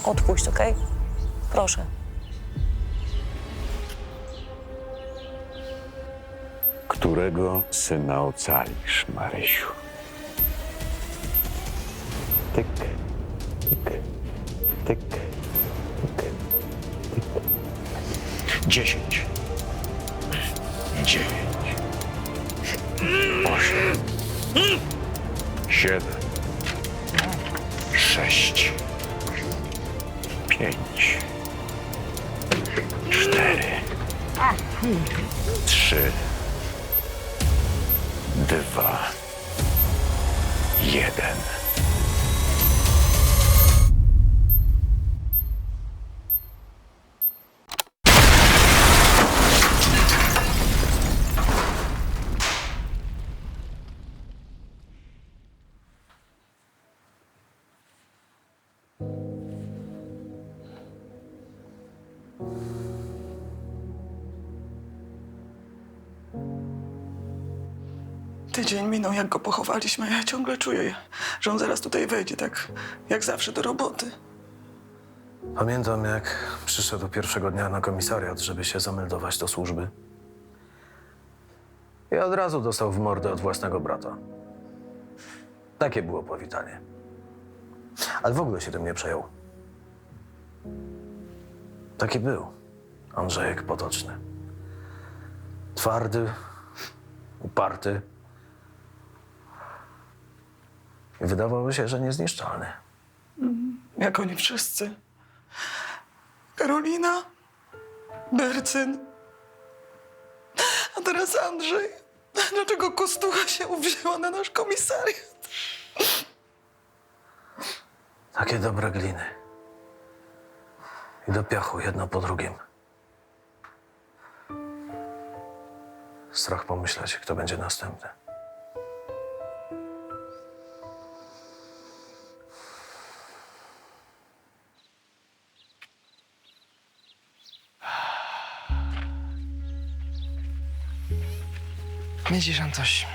Odpuść, okej? Proszę. Którego syna ocalisz, Marysiu? Tyk, tyk, tyk, tyk, tyk. 10, 9, 8, 7, 6, 5, 4, 3, 2, 1. Tydzień minął, jak go pochowaliśmy, a ja ciągle czuję, że on zaraz tutaj wejdzie, tak jak zawsze do roboty. Pamiętam, jak przyszedł pierwszego dnia na komisariat, żeby się zameldować do służby. I od razu dostał w mordę od własnego brata. Takie było powitanie. Ale w ogóle się tym nie przejął. Taki był Andrzejek Potoczny. Twardy, uparty. I wydawało się, że niezniszczalny. Jak oni wszyscy. Karolina, Bercyn, a teraz Andrzej. Dlaczego Kostucha się uwzięła na nasz komisariat? Takie dobre gliny. I do piachu, jedno po drugim. Strach pomyśleć, kto będzie następny. Widzisz, Antoś,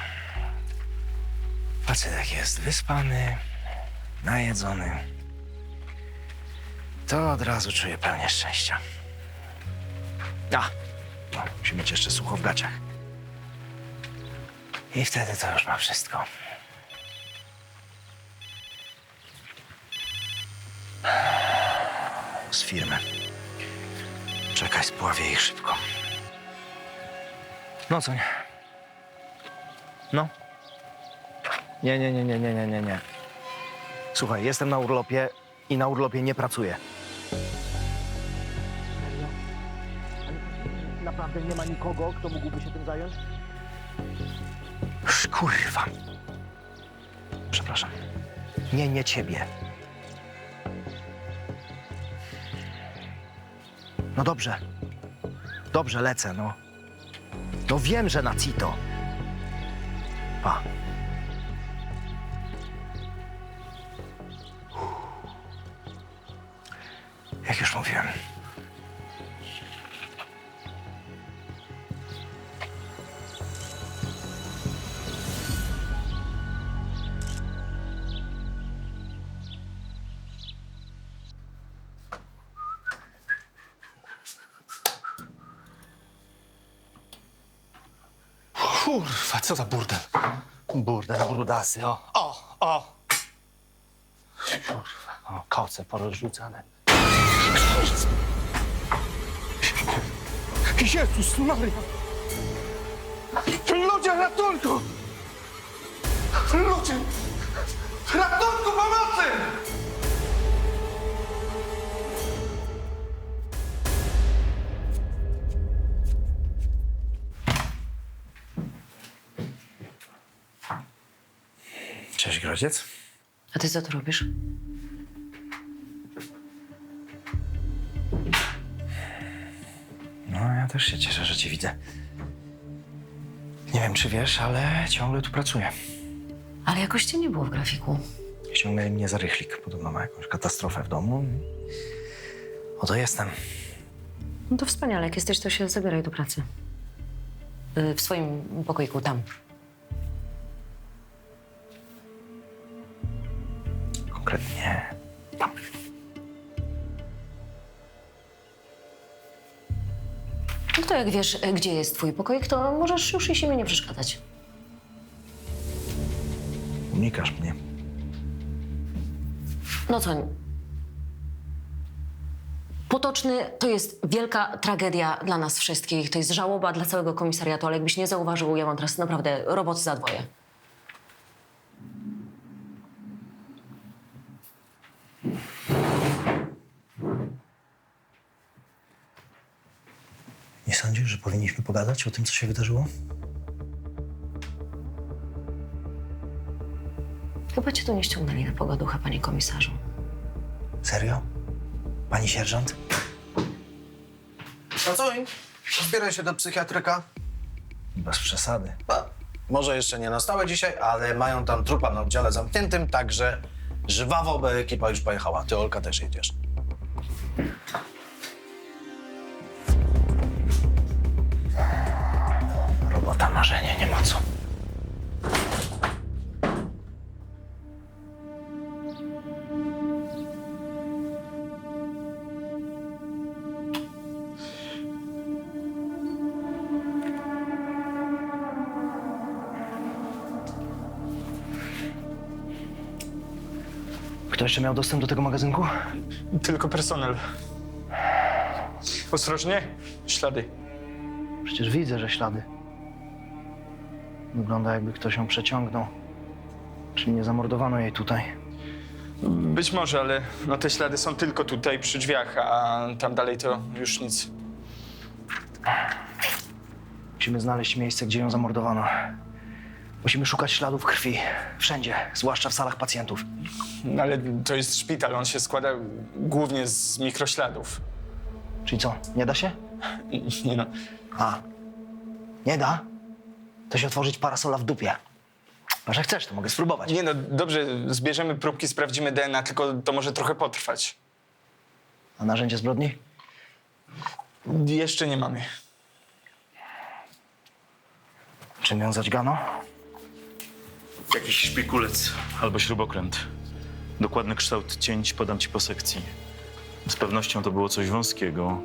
facet jak jest wyspany, najedzony, to od razu czuje pełnię szczęścia. No, musi mieć jeszcze sucho w gaciach. I wtedy to już ma wszystko. Z firmy. Czekaj, spławię ich szybko. No co nie? No. Nie. Słuchaj, jestem na urlopie i na urlopie nie pracuję. Naprawdę nie ma nikogo, kto mógłby się tym zająć? Kurwa. Przepraszam. Nie ciebie. No dobrze. Dobrze, lecę, no. No wiem, że na CITO. Pa. Jak już mówiłem. Kurwa, co za burdel. Burdel, brudasy, o. O! Kurwa, o, koce porozrzucane. Jezus Maria! Ludzie, ratunku! Ludzie! Ratunku, pomocy! Cześć, Grodziec. A ty co tu robisz? No, ja też się cieszę, że cię widzę. Nie wiem, czy wiesz, ale ciągle tu pracuję. Ale jakoś cię nie było w grafiku. Ściągnęli mnie za rychlik. Podobno ma jakąś katastrofę w domu. Oto jestem. No to wspaniale, jak jesteś, to się zabieraj do pracy. W swoim pokoiku, tam. Konkretnie tam. No to jak wiesz, gdzie jest twój pokoik, to możesz już iść i mi nie przeszkadzać. Unikasz mnie. No co? Potoczny to jest wielka tragedia dla nas wszystkich. To jest żałoba dla całego komisariatu, ale jakbyś nie zauważył, ja mam teraz naprawdę roboty za dwoje. Nie sądzisz, że powinniśmy pogadać o tym, co się wydarzyło? Chyba cię tu nie ściągnęli na pogaduchę, panie komisarzu. Serio? Pani sierżant? Pracuj. Zbieraj się do psychiatryka. Bez przesady. Może jeszcze nie na stałe dzisiaj, ale mają tam trupa na oddziale zamkniętym, także żwawo, bo ekipa już pojechała. Ty, Olka, też jedziesz. Robota, marzenie, nie ma co. Kto jeszcze miał dostęp do tego magazynku? Tylko personel. Ostrożnie, ślady. Przecież widzę, że ślady. Wygląda, jakby ktoś ją przeciągnął. Czyli nie zamordowano jej tutaj. Być może, ale no te ślady są tylko tutaj przy drzwiach, a tam dalej to już nic. Musimy znaleźć miejsce, gdzie ją zamordowano. Musimy szukać śladów krwi. Wszędzie, zwłaszcza w salach pacjentów. No, ale to jest szpital, on się składa głównie z mikrośladów. Czyli co, nie da się? Nie no. A, nie da? To się otworzyć parasola w dupie. Może chcesz, to mogę spróbować. Nie no, dobrze, zbierzemy próbki, sprawdzimy DNA, tylko to może trochę potrwać. A narzędzie zbrodni? Jeszcze nie mamy. Czym ją zadźgano? Jakiś szpikulec albo śrubokręt. Dokładny kształt cięć podam ci po sekcji. Z pewnością to było coś wąskiego.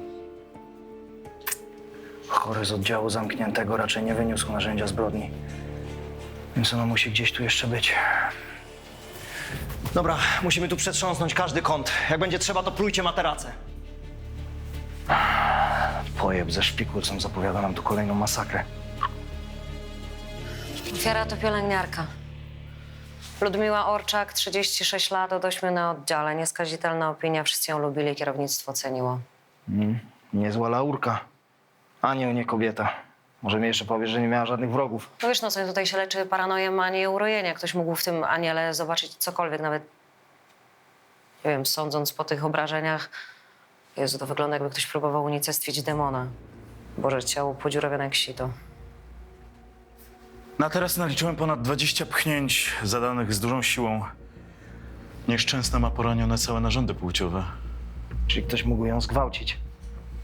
Chory z oddziału zamkniętego raczej nie wyniósł narzędzia zbrodni. Więc ono musi gdzieś tu jeszcze być. Dobra, musimy tu przetrząsnąć każdy kąt. Jak będzie trzeba, to plujcie materace. Pojeb ze szpikulcem zapowiada nam tu kolejną masakrę. Ofiara to pielęgniarka. Ludmiła Orczak, 36 lat, od 8 na oddziale. Nieskazitelna opinia, wszyscy ją lubili, kierownictwo ceniło. Niezła laurka. Anioł, nie kobieta. Może mi jeszcze powiesz, że nie miała żadnych wrogów. No wiesz, no co, tutaj się leczy paranojem, a nie urojenia. Ktoś mógł w tym aniele zobaczyć cokolwiek, nawet, nie wiem, sądząc po tych obrażeniach. Jezu, to wygląda, jakby ktoś próbował unicestwić demona. Boże, ciało podziurawione jak sito. Na teraz naliczyłem ponad 20 pchnięć zadanych z dużą siłą. Nieszczęsna ma poranione całe narządy płciowe. Czyli ktoś mógł ją zgwałcić.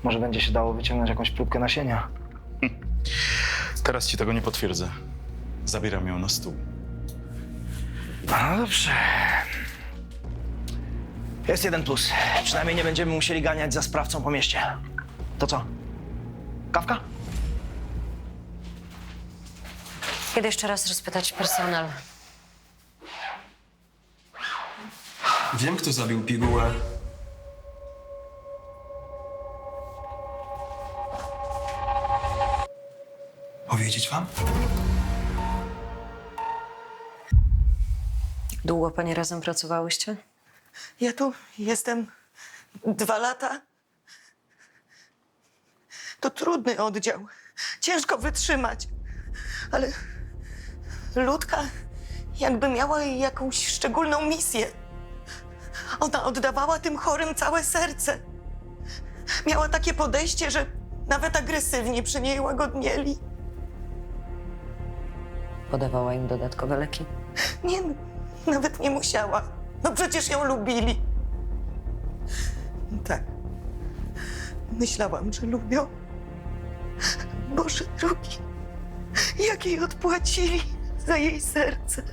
Może będzie się dało wyciągnąć jakąś próbkę nasienia. Teraz ci tego nie potwierdzę. Zabieram ją na stół. No dobrze. Jest jeden plus. Przynajmniej nie będziemy musieli ganiać za sprawcą po mieście. To co? Kawka? Kiedy jeszcze raz rozpytać personel? Wiem, kto zabił pigułę. Powiedzieć wam? Długo panie razem pracowałyście? Ja tu jestem 2 lata. To trudny oddział. Ciężko wytrzymać. Ale Ludka jakby miała jakąś szczególną misję. Ona oddawała tym chorym całe serce. Miała takie podejście, że nawet agresywni przy niej łagodnieli. Podawała im dodatkowe leki? Nie, nawet nie musiała. No przecież ją lubili. Tak. Myślałam, że lubią. Boże drogi, jak jej odpłacili za jej serce.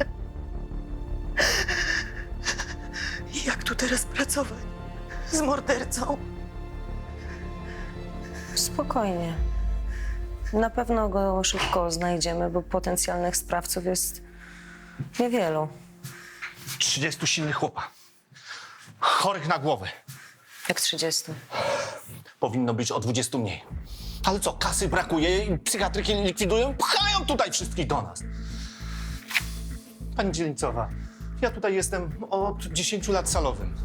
Jak tu teraz pracować z mordercą? Spokojnie. Na pewno go szybko znajdziemy, bo potencjalnych sprawców jest niewielu. 30 silnych chłopa. Chorych na głowę. Jak 30. Powinno być o 20 mniej. Ale co, kasy brakuje i psychiatryki likwidują? Pchają tutaj wszystkich do nas. Pani dzielnicowa, ja tutaj jestem od 10 lat salowym.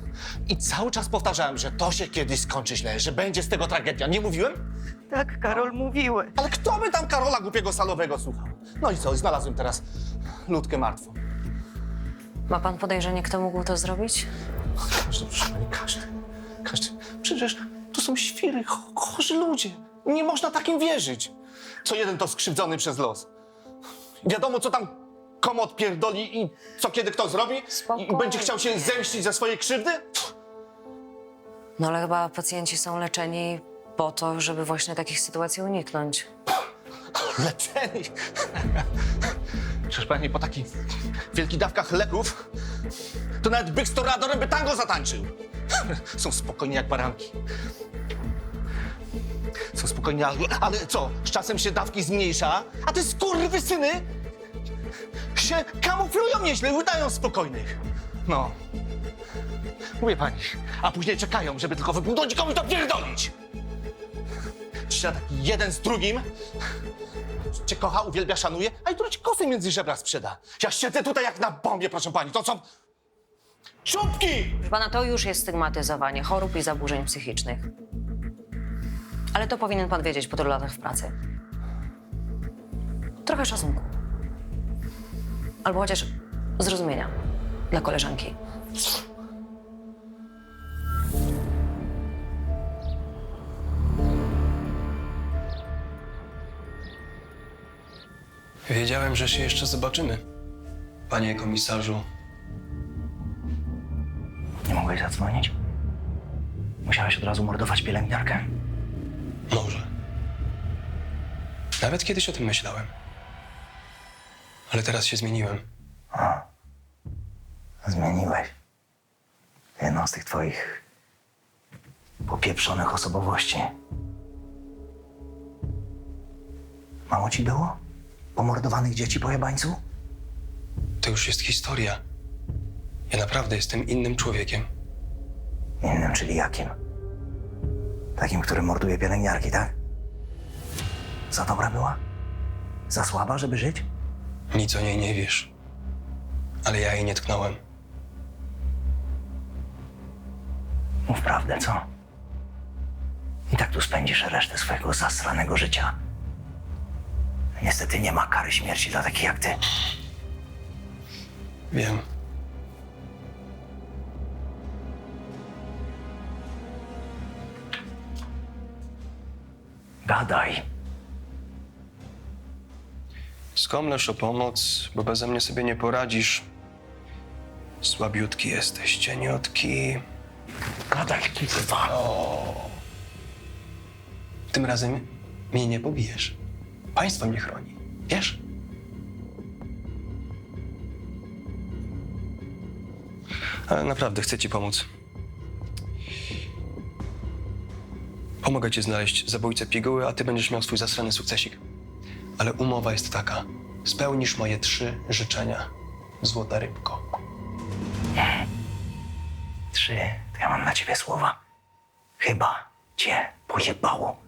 I cały czas powtarzałem, że to się kiedyś skończy źle, że będzie z tego tragedia. Nie mówiłem? Tak, Karol, mówiłeś. Ale kto by tam Karola głupiego salowego słuchał? No i co, znalazłem teraz Ludkę martwą. Ma pan podejrzenie, kto mógł to zrobić? Każdy, proszę pani, każdy. Przecież to są świry, chorzy ludzie. Nie można takim wierzyć. Co jeden to skrzywdzony przez los. Wiadomo, co tam komu odpierdoli i co kiedy kto zrobi? I będzie chciał się zemścić za swoje krzywdy? No ale chyba pacjenci są leczeni po to, żeby właśnie takich sytuacji uniknąć. Leczeni. Przecież pani, po takich wielkich dawkach leków to nawet byk z toreadorem by tango zatańczył. Są spokojni jak baranki. Są spokojni, ale co? Z czasem się dawki zmniejsza, a te skurwysyny się kamuflują nieźle, udają spokojnych. No. Mówię pani, a później czekają, żeby tylko wybudować komuś to pierdolić. Czy taki jeden z drugim cię kocha, uwielbia, szanuje, a jutro ci kosę między żebra sprzeda. Ja siedzę tutaj jak na bombie, proszę pani. To są czubki! Proszę pana, to już jest stygmatyzowanie chorób i zaburzeń psychicznych. Ale to powinien pan wiedzieć po tylu latach w pracy. Trochę szacunku. Albo chociaż zrozumienia dla koleżanki. Wiedziałem, że się jeszcze zobaczymy, panie komisarzu. Nie mogłeś zadzwonić? Musiałeś od razu mordować pielęgniarkę? Może. Nawet kiedyś o tym myślałem. Ale teraz się zmieniłem. Zmieniłeś. Jedną z tych twoich popieprzonych osobowości. Mało ci było? Pomordowanych dzieci pojebańcu? To już jest historia. Ja naprawdę jestem innym człowiekiem. Innym, czyli jakim? Takim, który morduje pielęgniarki, tak? Za dobra była? Za słaba, żeby żyć? Nic o niej nie wiesz. Ale ja jej nie tknąłem. Mów prawdę, co? I tak tu spędzisz resztę swojego zasranego życia. Niestety nie ma kary śmierci dla takich jak ty. Wiem. Gadaj. Skomlesz o pomoc, bo beze mnie sobie nie poradzisz. Słabiutki jesteś, cieniutki. Gadaj, kurwa. Tym razem mnie nie pobijesz. Państwo mnie chroni, wiesz? Ale naprawdę chcę ci pomóc. Pomogę ci znaleźć zabójcę piguły, a ty będziesz miał swój zasrany sukcesik. Ale umowa jest taka. Spełnisz moje 3 życzenia. Złota rybko. 3, to ja mam na ciebie słowa. Chyba cię pojebało.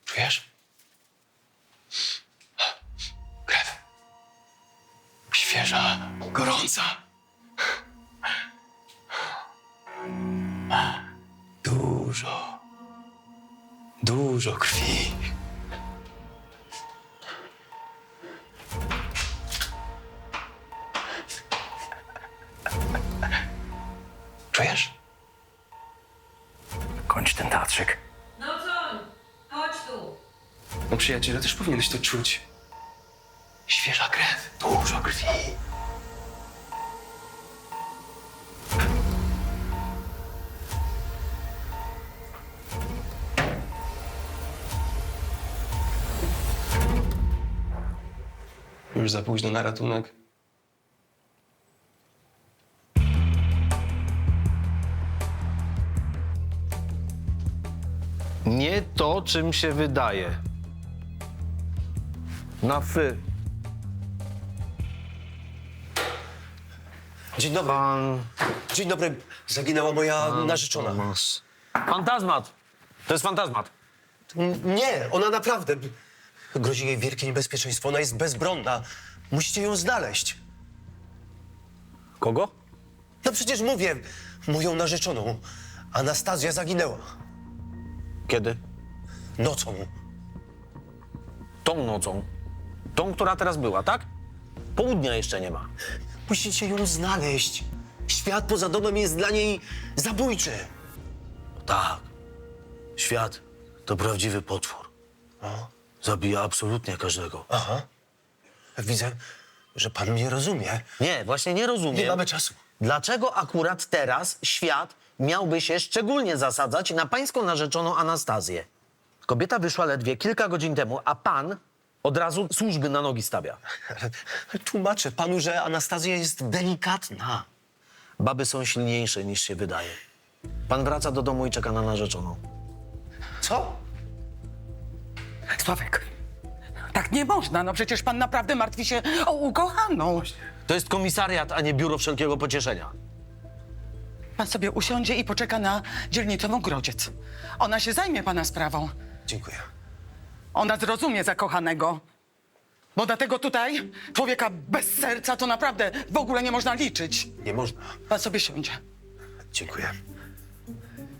Czujesz? Krew. Świeża, gorąca. Dużo krwi. Czujesz? Kończ ten teatrzyk. No co? Chodź tu. No przyjaciele, też powinieneś to czuć. Świeża krew, dużo krwi. Już za późno na ratunek. Nie to, czym się wydaje. Na fy. Dzień dobry. Dzień dobry. Zaginęła moja narzeczona. Fantazmat. To jest fantazmat. Nie, ona naprawdę. Grozi jej wielkie niebezpieczeństwo. Ona jest bezbronna. Musicie ją znaleźć. Kogo? No przecież mówię, moją narzeczoną. Anastazja zaginęła. Kiedy? Nocą. Tą nocą. Tą, która teraz była, tak? Południa jeszcze nie ma. Musicie ją znaleźć. Świat poza domem jest dla niej zabójczy. Tak. Świat to prawdziwy potwór. Zabija absolutnie każdego. Aha. Widzę, że pan mnie rozumie. Nie, właśnie nie rozumiem. Nie mamy czasu. Dlaczego akurat teraz świat miałby się szczególnie zasadzać na pańską narzeczoną Anastazję? Kobieta wyszła ledwie kilka godzin temu, a pan od razu służby na nogi stawia. Tłumaczę panu, że Anastazja jest delikatna. Baby są silniejsze niż się wydaje. Pan wraca do domu i czeka na narzeczoną. Co? Sławek, tak nie można. No przecież pan naprawdę martwi się o ukochaną. To jest komisariat, a nie biuro wszelkiego pocieszenia. Pan sobie usiądzie i poczeka na dzielnicową Grodziec. Ona się zajmie pana sprawą. Dziękuję. Ona zrozumie zakochanego. Bo na tego tutaj, człowieka bez serca, to naprawdę w ogóle nie można liczyć. Nie można. Pan sobie siądzie. Dziękuję.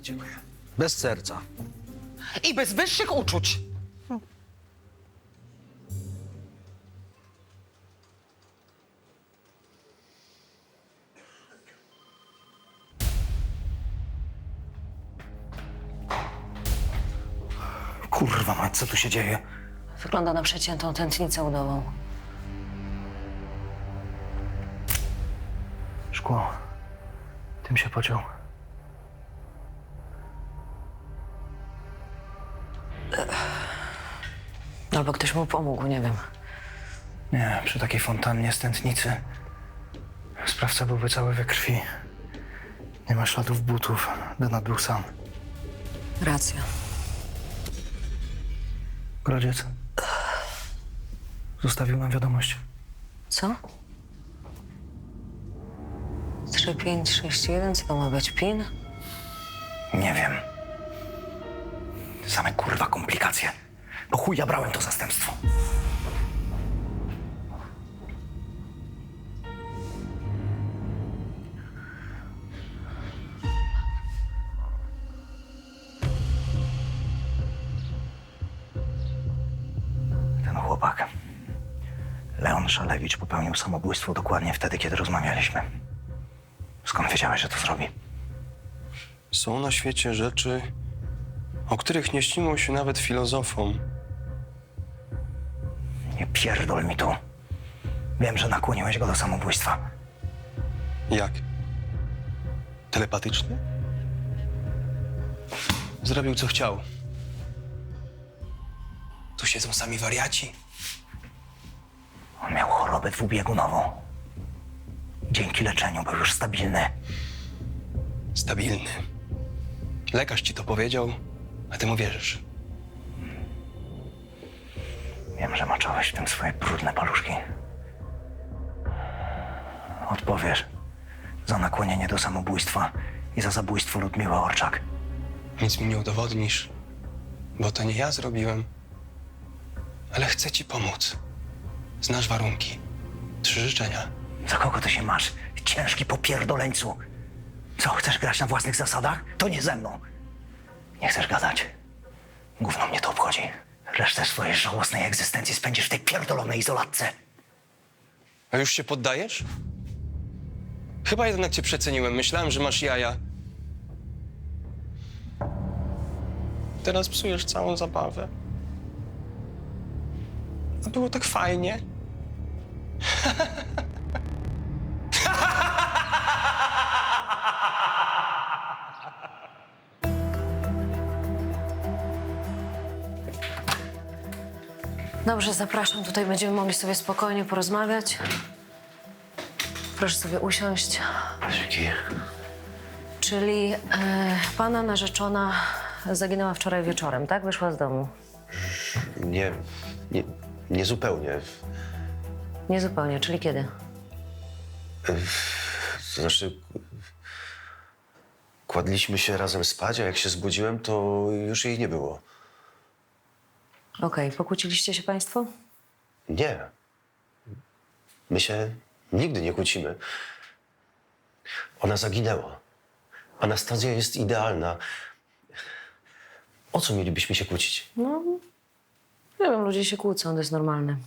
Dziękuję. Bez serca. I bez wyższych uczuć. Kurwa mać, co tu się dzieje? Wygląda na przeciętą tętnicę udową. Szkło. Tym się pociął. Albo ktoś mu pomógł, nie wiem. Nie, przy takiej fontannie z tętnicy sprawca byłby cały we krwi. Nie ma śladów butów. Donat był sam. Racja. Grodziec zostawił nam wiadomość. Co? 3561, co to ma być? PIN? Nie wiem. Same kurwa komplikacje. Po chuj ja brałem to zastępstwo. Ten chłopak, Leon Szalewicz, popełnił samobójstwo dokładnie wtedy, kiedy rozmawialiśmy. Skąd wiedziałeś, że to zrobi? Są na świecie rzeczy, o których nie śniło się nawet filozofom. Nie pierdol mi tu. Wiem, że nakłoniłeś go do samobójstwa. Jak? Telepatycznie? Zrobił, co chciał. Tu siedzą sami wariaci. On miał chorobę dwubiegunową. Dzięki leczeniu był już stabilny. Stabilny. Lekarz ci to powiedział, a ty mu wierzysz. Wiem, że maczałeś w tym swoje brudne paluszki. Odpowiesz za nakłonienie do samobójstwa i za zabójstwo Ludmiły Orczak. Nic mi nie udowodnisz, bo to nie ja zrobiłem. Ale chcę ci pomóc. Znasz warunki. 3 życzenia. Za kogo ty się masz? Ciężki popierdoleńcu. Co, chcesz grać na własnych zasadach? To nie ze mną. Nie chcesz gadać? Gówno mnie to obchodzi. Resztę swojej żałosnej egzystencji spędzisz w tej pierdolonej izolatce. A już się poddajesz? Chyba jednak cię przeceniłem. Myślałem, że masz jaja. Teraz psujesz całą zabawę. A było tak fajnie. Dobrze, zapraszam. Tutaj będziemy mogli sobie spokojnie porozmawiać. Proszę sobie usiąść. Dzięki. Czyli pana narzeczona zaginęła wczoraj wieczorem, tak? Wyszła z domu. Nie zupełnie. Nie zupełnie, czyli kiedy? To znaczy, kładliśmy się razem spać, a jak się zbudziłem, to już jej nie było. Okej, pokłóciliście się państwo? Nie. My się nigdy nie kłócimy. Ona zaginęła. Anastazja jest idealna. O co mielibyśmy się kłócić? No, nie wiem, ludzie się kłócą, to jest normalne.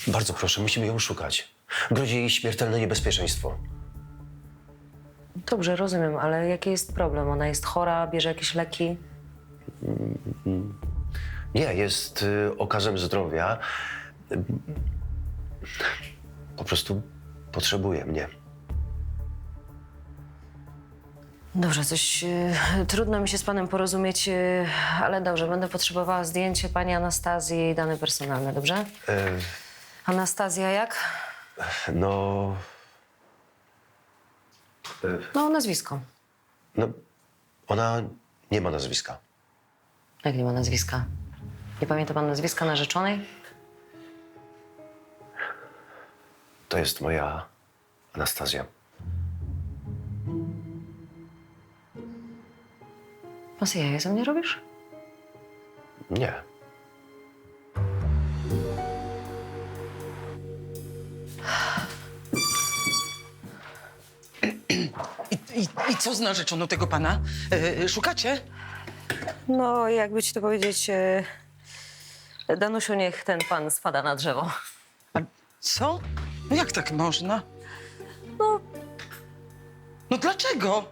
Bardzo proszę, musimy ją szukać. Grozi jej śmiertelne niebezpieczeństwo. Dobrze, rozumiem, ale jaki jest problem? Ona jest chora, bierze jakieś leki? Nie, jest okazem zdrowia. Po prostu potrzebuje mnie. Dobrze, coś trudno mi się z panem porozumieć, ale dobrze, będę potrzebowała zdjęcie pani Anastazji i jej dane personalne, dobrze? Anastazja jak? No... No, nazwisko. No, ona nie ma nazwiska. Jak nie ma nazwiska? Nie pamięta pan nazwiska narzeczonej? To jest moja Anastazja. Pan sobie jaja ze mnie robisz? Nie. I co z narzeczoną tego pana? Szukacie? No, jakby ci to powiedzieć, Danusiu, niech ten pan spada na drzewo. A co? No jak tak można? No dlaczego?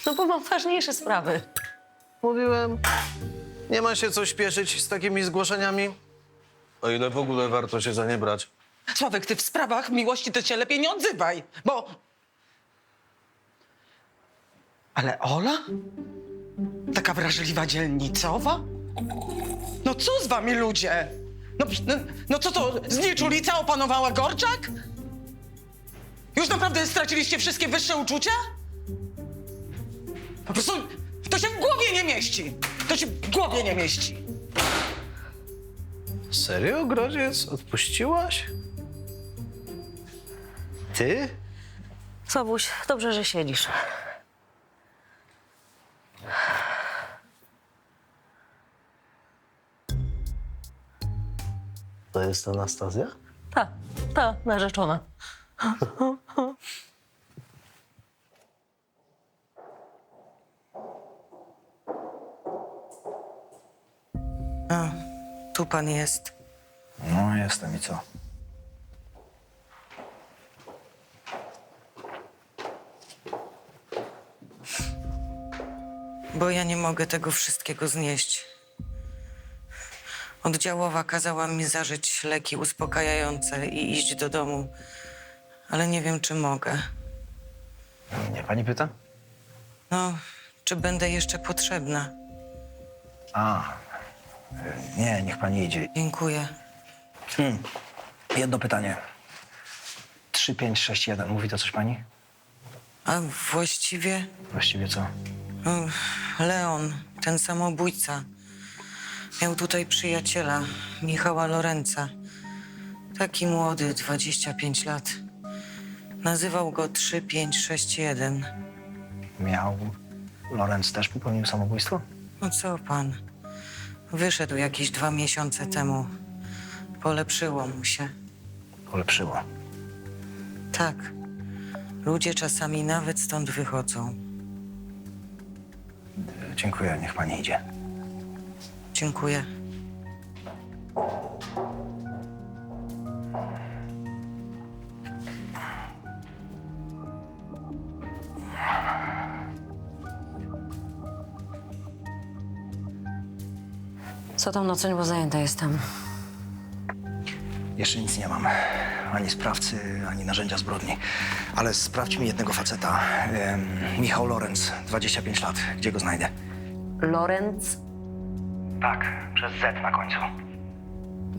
No bo mam ważniejsze sprawy. Mówiłem, nie ma się co śpieszyć z takimi zgłoszeniami. O ile w ogóle warto się za nie brać. Sławek, ty w sprawach miłości to się lepiej nie odzywaj, bo... Ale Ola? Taka wrażliwa dzielnicowa? No co z wami ludzie? No co to, znieczulica opanowała Gorczak? Już naprawdę straciliście wszystkie wyższe uczucia? Po prostu to się w głowie nie mieści. To się w głowie nie mieści. Serio, Grodziec? Odpuściłaś? Ty? Sławuś, dobrze, że siedzisz. To jest Anastazja? Ta narzeczona. A, tu pan jest. No, jestem i co? Bo ja nie mogę tego wszystkiego znieść. Oddziałowa kazała mi zażyć leki uspokajające i iść do domu. Ale nie wiem, czy mogę. Nie pani pyta? No, czy będę jeszcze potrzebna? Nie, niech pani idzie. Dziękuję. Jedno pytanie. 3561, mówi to coś pani? A właściwie Właściwie co? Leon, ten samobójca, miał tutaj przyjaciela, Michała Lorenza. Taki młody, 25 lat. Nazywał go 3561. Miał... Lorenz też popełnił samobójstwo? No co pan? Wyszedł jakieś 2 miesiące temu. Polepszyło mu się. Polepszyło. Tak. Ludzie czasami nawet stąd wychodzą. Dziękuję, niech pani idzie. Dziękuję. Co tam, Nocoń, bo zajęta jestem. Jeszcze nic nie mam. Ani sprawcy, ani narzędzia zbrodni. Ale sprawdź mi jednego faceta. Michał Lorenz, 25 lat. Gdzie go znajdę? Lorenz? Tak, przez Z na końcu.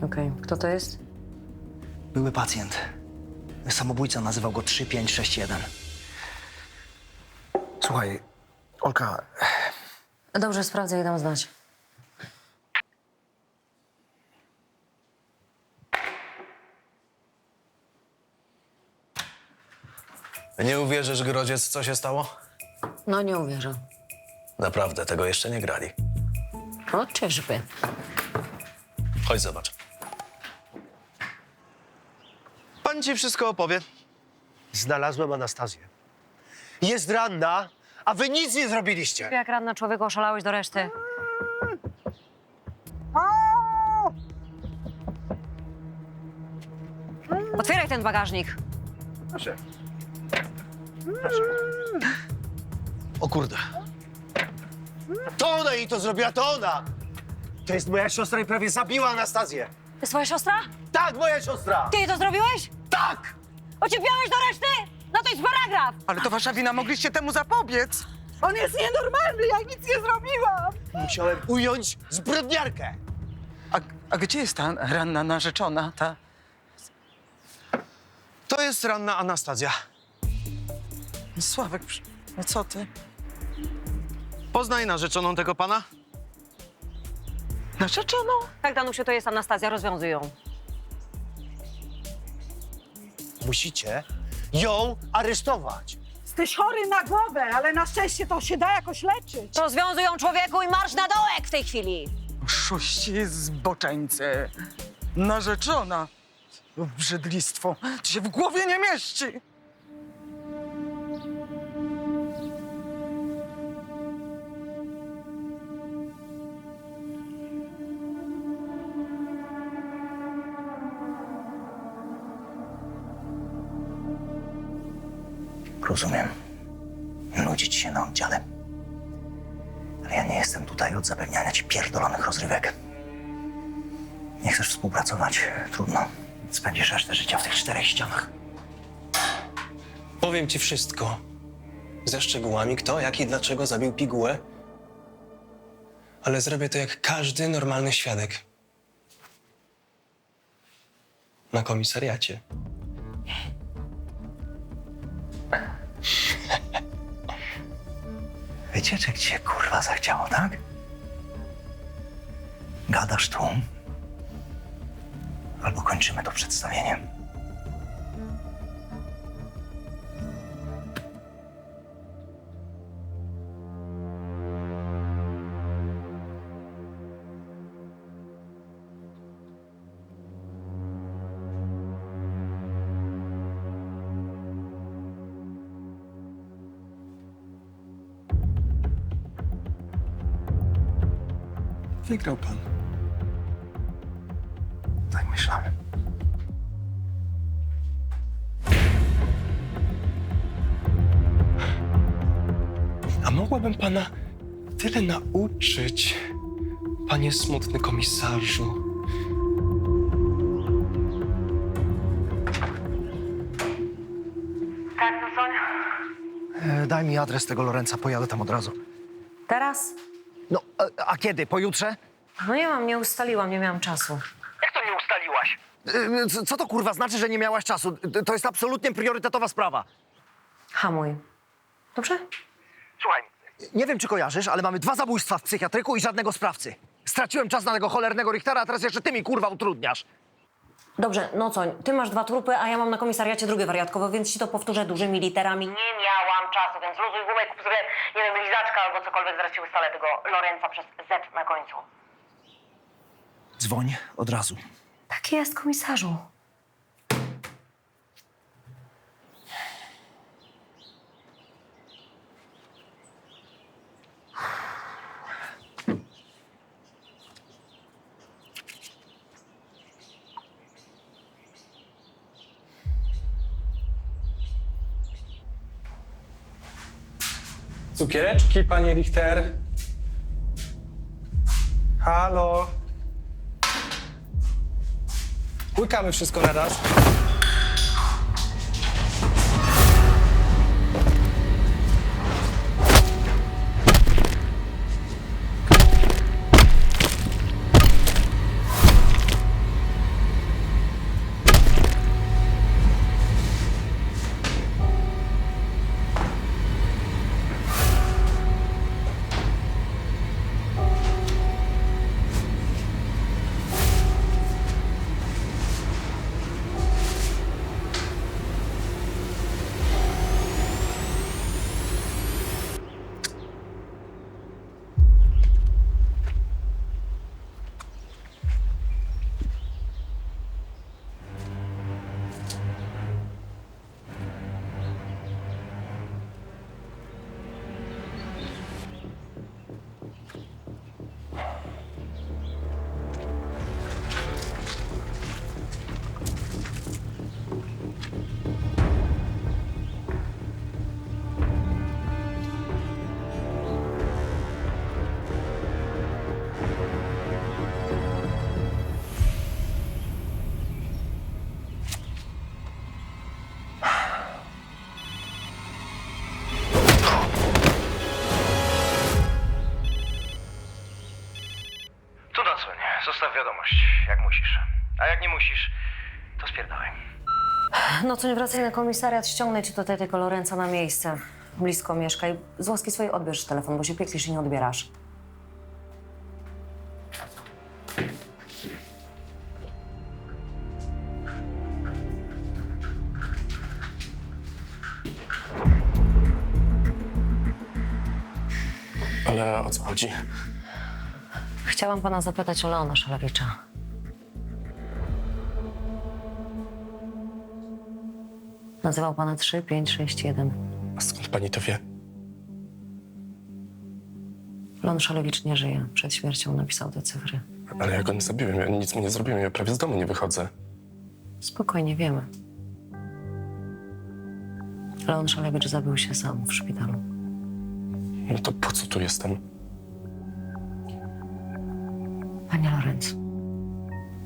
Okej. Kto to jest? Były pacjent. Samobójca nazywał go 3561. Słuchaj, Olka, Dobrze, sprawdzę i dam znać. Nie uwierzysz, Grodziec, co się stało? No, nie uwierzę. Naprawdę, tego jeszcze nie grali. O, czyżby? Chodź, zobacz. Pan ci wszystko opowie. Znalazłem Anastazję. Jest ranna, a wy nic nie zrobiliście. Jak ranna człowieka oszalałeś do reszty. Otwieraj ten bagażnik. Proszę. Proszę. O kurde. To ona jej to zrobiła, to ona! To jest moja siostra i prawie zabiła Anastazję. To jest twoja siostra? Tak, moja siostra! Ty jej to zrobiłeś? Tak! Ociepiałeś do reszty? No to jest paragraf! Ale to wasza wina, mogliście temu zapobiec. On jest nienormalny, ja nic nie zrobiłam. Musiałem ująć zbrodniarkę. A gdzie jest ta ranna narzeczona, ta? To jest ranna Anastazja. Sławek, no co ty? Poznaj narzeczoną tego pana. Narzeczoną? Tak, Danusiu, to jest Anastazja, rozwiązuj ją. Musicie ją aresztować. Jesteś chory na głowę, ale na szczęście to się da jakoś leczyć. Rozwiązuj ją, człowieku, i marsz na dołek w tej chwili! Oszuści, zboczeńcy. Narzeczona. Obrzydlistwo. To się w głowie nie mieści. Rozumiem. Nudzić się na oddziale. Ale ja nie jestem tutaj od zapewniania ci pierdolonych rozrywek. Nie chcesz współpracować? Trudno. Spędzisz resztę życia w tych 4 ścianach. Powiem ci wszystko. Ze szczegółami, kto, jak i dlaczego zabił pigułę. Ale zrobię to jak każdy normalny świadek. Na komisariacie. Wycieczek ci się, kurwa, zachciało, tak? Gadasz tu, albo kończymy to przedstawienie. Wygrał pan. Tak myślałem. A mogłabym pana tyle nauczyć, panie smutny komisarzu. Tak, no Soń? Daj mi adres tego Lorenza, pojadę tam od razu. Teraz? No, a kiedy? Pojutrze? No nie mam, nie ustaliłam, nie miałam czasu. Jak to nie ustaliłaś? Co to kurwa znaczy, że nie miałaś czasu? To jest absolutnie priorytetowa sprawa. Hamuj. Dobrze? Słuchaj, nie wiem, czy kojarzysz, ale mamy 2 zabójstwa w psychiatryku i żadnego sprawcy. Straciłem czas na tego cholernego Richtera, a teraz jeszcze ty mi kurwa utrudniasz. Dobrze, Nocoń, ty masz 2 trupy, a ja mam na komisariacie drugie wariatkowe, więc ci to powtórzę dużymi literami. Nie miałam czasu, więc luzuj gumę, kup sobie, nie wiem, lizaczka albo cokolwiek, zaraz ci ustalę tego Lorenza przez Z na końcu. Dzwoń od razu. Tak jest, komisarzu. Cukiereczki, panie Richter. Halo? Łykamy wszystko na raz. Tu dodzwoń, zostaw wiadomość, jak musisz. A jak nie musisz, to spierdalaj. No co nie wracaj na komisariat, ściągnę ci tutaj tego Lorenza na miejsce. Blisko mieszkaj. Z łaski swojej odbierz telefon, bo się pieklisz i nie odbierasz. Ale o co chodzi? Chciałam pana zapytać o Leona Szalewicza. Nazywał pana 3561. A skąd pani to wie? Leon Szalewicz nie żyje. Przed śmiercią napisał te cyfry. Ale ja go nie zabiłem, ja nic mu nie zrobiłem, ja prawie z domu nie wychodzę. Spokojnie, wiemy. Leon Szalewicz zabił się sam w szpitalu. No to po co tu jestem? Panie Lorenz,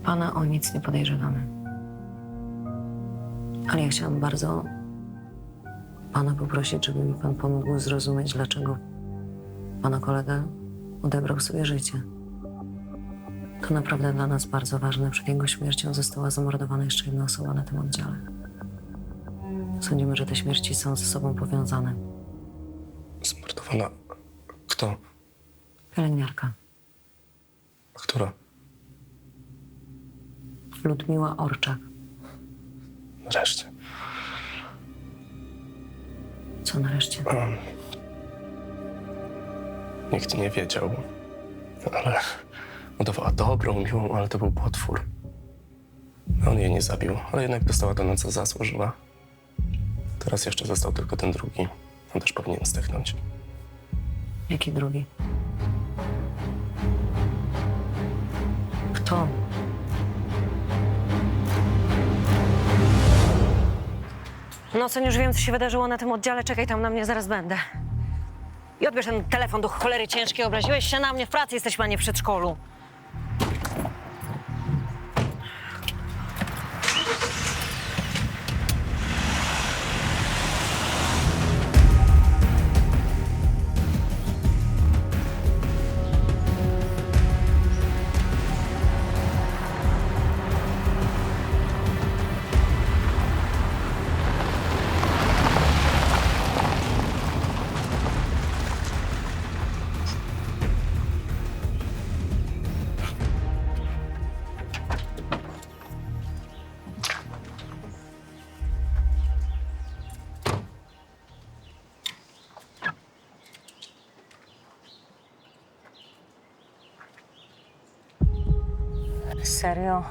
pana o nic nie podejrzewamy. Ale ja chciałam bardzo pana poprosić, żeby mi pan pomógł zrozumieć, dlaczego pana kolega odebrał sobie życie. To naprawdę dla nas bardzo ważne. Przed jego śmiercią została zamordowana jeszcze jedna osoba na tym oddziale. Sądzimy, że te śmierci są ze sobą powiązane. Zamordowana? Kto? Pielęgniarka. Która? Ludmiła Orczak. Nareszcie. Co nareszcie? Nikt nie wiedział. Ale udawała dobrą, miłą, ale to był potwór. On jej nie zabił, ale jednak dostała to, na co zasłużyła. Teraz jeszcze został tylko ten drugi. On też powinien zdechnąć. Jaki drugi? Kto? No, co już wiem, co się wydarzyło na tym oddziale. Czekaj tam na mnie, zaraz będę. I odbierz ten telefon do cholery ciężkiej. Obraziłeś się na mnie, w pracy jesteśmy, a nie w przedszkolu. Serio?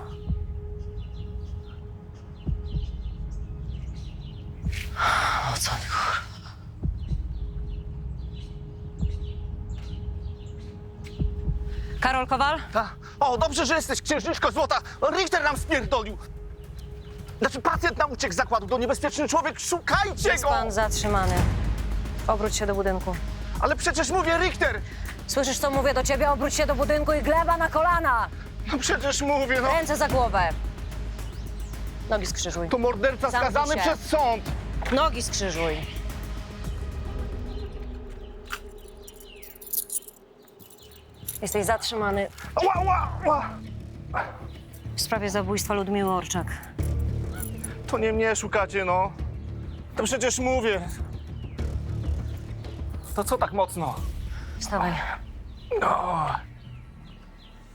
O co mi chodzi? Karol Kowal? O, dobrze, że jesteś, księżniczko złota. Richter nam spierdolił. Znaczy, pacjent nam uciekł z zakładu. To niebezpieczny człowiek. Szukajcie Jest go! pan zatrzymany. Obróć się do budynku. Ale przecież mówię, Richter! Słyszysz, co mówię do ciebie? Obróć się do budynku i gleba na kolana! No przecież mówię, no. Ręce za głowę. Nogi skrzyżuj. To morderca Zamknij skazany się. przez sąd! Nogi skrzyżuj. Jesteś zatrzymany w sprawie zabójstwa Ludmiły Orczak. To nie mnie szukacie, no. To przecież mówię. To co tak mocno? Wstawaj. No.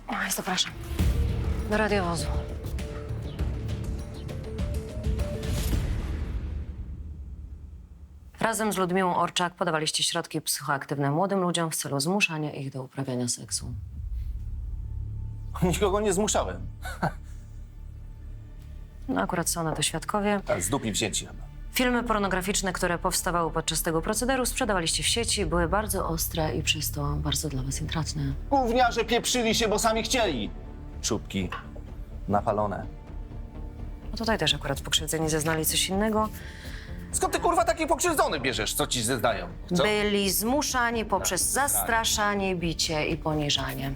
Oj, zapraszam. Do radiowozu. Razem z Ludmiłą Orczak podawaliście środki psychoaktywne młodym ludziom w celu zmuszania ich do uprawiania seksu. Nikogo nie zmuszałem. No akurat są na to świadkowie. Tak, z dupi wzięci chyba. Filmy pornograficzne, które powstawały podczas tego procederu, sprzedawaliście w sieci, były bardzo ostre i przez to bardzo dla was intratne. Gówniarze pieprzyli się, bo sami chcieli. Czubki napalone. No tutaj też akurat pokrzywdzeni zeznali coś innego. Skąd ty kurwa taki pokrzywdzony bierzesz, co ci zeznają? Co? Byli zmuszani poprzez zastraszanie, bicie i poniżanie.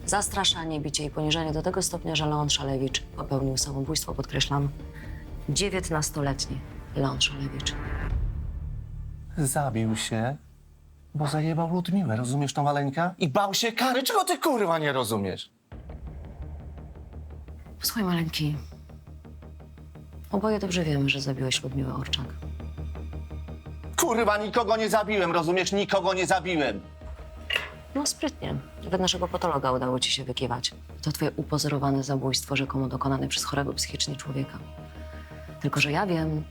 Zastraszanie, bicie i poniżanie do tego stopnia, że Leon Szalewicz popełnił samobójstwo, podkreślam, 19-letni Leon Szalewicz. Zabił się, bo zajebał Ludmiłę, rozumiesz to, maleńka? I bał się kary, czego ty kurwa nie rozumiesz? Słuchaj, maleńki. Oboje dobrze wiemy, że zabiłeś Ludmiłę Orczak. Kurwa, nikogo nie zabiłem, rozumiesz? Nikogo nie zabiłem. No sprytnie. Nawet naszego patologa udało ci się wykiwać. To twoje upozorowane zabójstwo rzekomo dokonane przez chorego psychicznie człowieka. Tylko że ja wiem,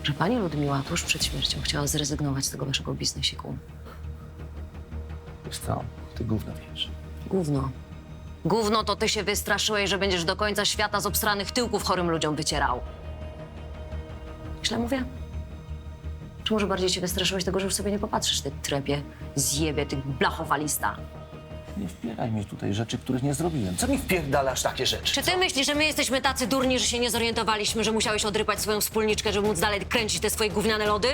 że pani Ludmiła tuż przed śmiercią chciała zrezygnować z tego waszego biznesiku. Wiesz co, ty gówno wiesz. Gówno. Gówno to ty się wystraszyłeś, że będziesz do końca świata z obstranych tyłków chorym ludziom wycierał. Źle mówię? Czy może bardziej się wystraszyłeś tego, że już sobie nie popatrzysz, ty trepie, zjebie, ty blachowalista? Nie wpieraj mi tutaj rzeczy, których nie zrobiłem. Co mi wpierdalasz takie rzeczy? Czy ty myślisz, że my jesteśmy tacy durni, że się nie zorientowaliśmy, że musiałeś odrypać swoją wspólniczkę, żeby móc dalej kręcić te swoje gówniane lody?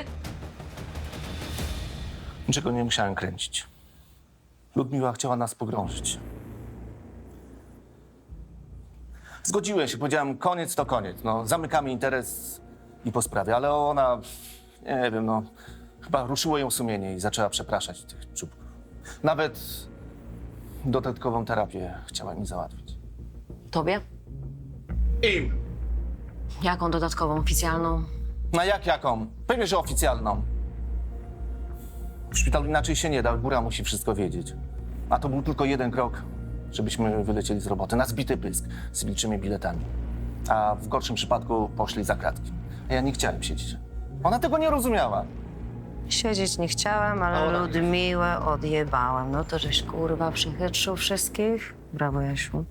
Niczego nie musiałem kręcić. Ludmiła chciała nas pogrążyć. Zgodziłem się, powiedziałem, koniec to koniec. No, zamykamy interes i po sprawie, ale ona, nie wiem, no, chyba ruszyło ją sumienie i zaczęła przepraszać tych czubków. Nawet dodatkową terapię chciała mi załatwić. Tobie? Im! Jaką dodatkową, oficjalną? No jaką? Pewnie, że oficjalną. W szpitalu inaczej się nie da, góra musi wszystko wiedzieć. A to był tylko jeden krok, żebyśmy wylecieli z roboty na zbity pysk z liczymi biletami. A w gorszym przypadku poszli za kratki. A ja nie chciałem siedzieć. Ona tego nie rozumiała. Siedzieć nie chciałem, ale Ludmiłę odjebałem. No to żeś kurwa przychytrzył wszystkich. Brawo, Jasiu.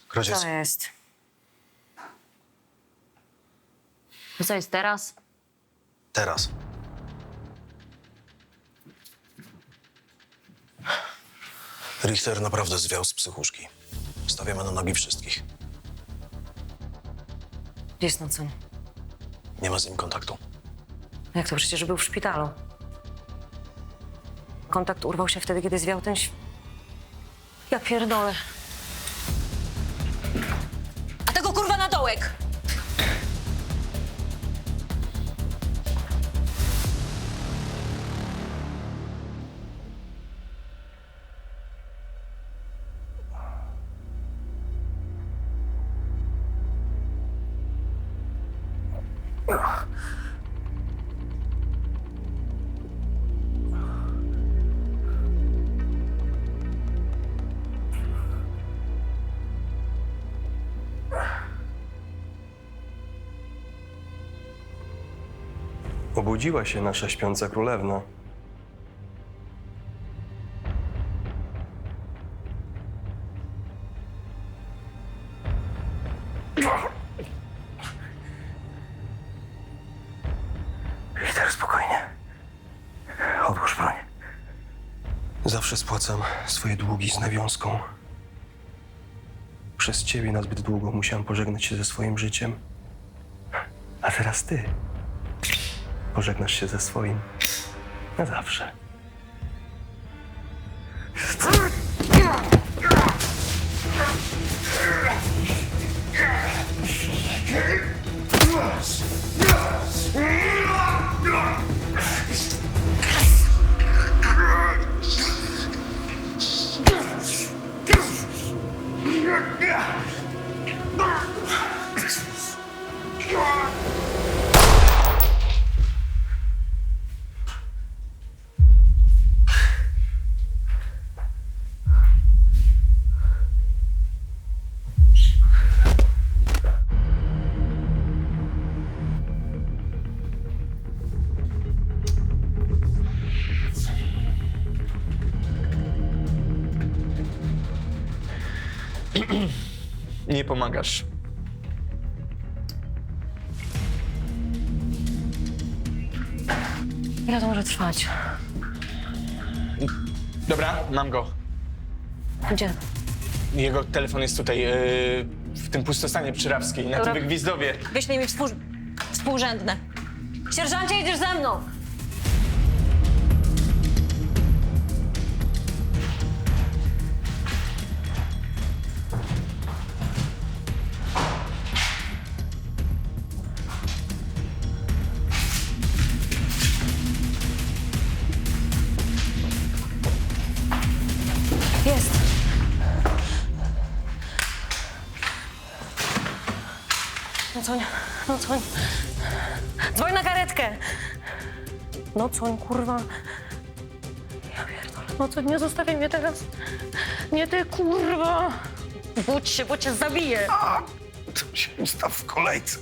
Krodziec. Co jest? No co jest teraz? Teraz. Richter naprawdę zwiał z psychuszki. Stawiamy na nogi wszystkich. Gdzie jest Nocen? Nie ma z nim kontaktu. Jak to? Przecież był w szpitalu. Kontakt urwał się wtedy, kiedy zwiał ten Ja pierdolę. A tego kurwa na dołek! Obudziła się nasza śpiąca królewna. Richter, spokojnie. Odłóż broń. Zawsze spłacam swoje długi z nawiązką. Przez ciebie nazbyt długo musiałem pożegnać się ze swoim życiem. A teraz ty pożegnasz się ze swoim na zawsze. Nie pomagasz. Ile to może trwać? Dobra, mam go. Gdzie? Jego telefon jest tutaj, w tym pustostanie przy Rawskiej, na Dobra. tym Gwizdowie. Wyślij mi współrzędne. Sierżancie, idziesz ze mną! Jest. No coń, no coń. Dzwoń na karetkę. No coń, kurwa. Ja pierdolę. No coń, nie zostawiaj mnie teraz. Nie ty, kurwa. Budź się, bo cię zabiję. To się ustaw w kolejce.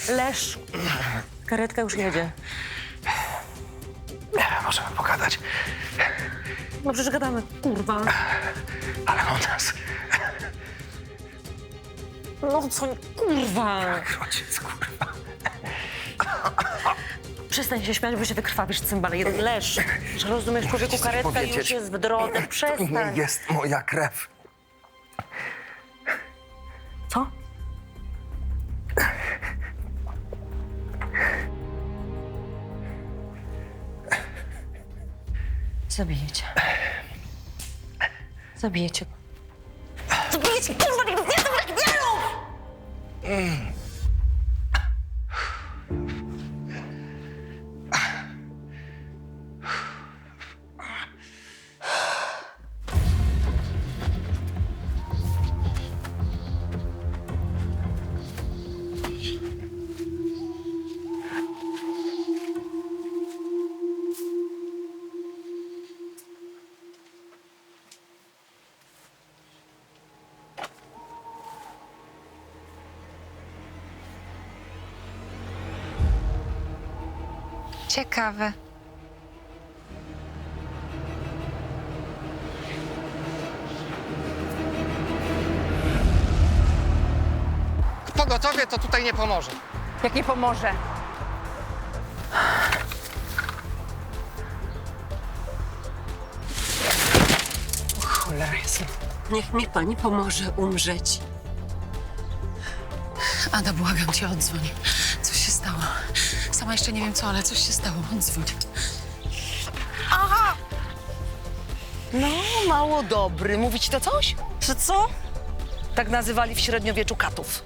Leż. Karetka już jedzie. Możemy pogadać, No przecież gadamy, kurwa. ale o nas. No coń, kurwa. Ojciec, kurwa. Przestań się śmiać, bo się wykrwawisz, cymbale. Leż. Że rozumiesz, człowieku, karetka już jest w drodze. Przestań. Nie jest moja krew. Co? Zabijecie. Zabijecie. Zabijecie, kurwa, nie zabijecie wielu! Ciekawe. Pogotowie to tutaj nie pomoże. Jak nie pomoże? Cholera jasna. Niech mi pani pomoże umrzeć. Ada, błagam cię, odzwoń. Coś się stało. Sama jeszcze nie wiem co, ale coś się stało. Odzwoń. Aha! No, mało dobry. Mówić to coś? Czy co? Tak nazywali w średniowieczu katów.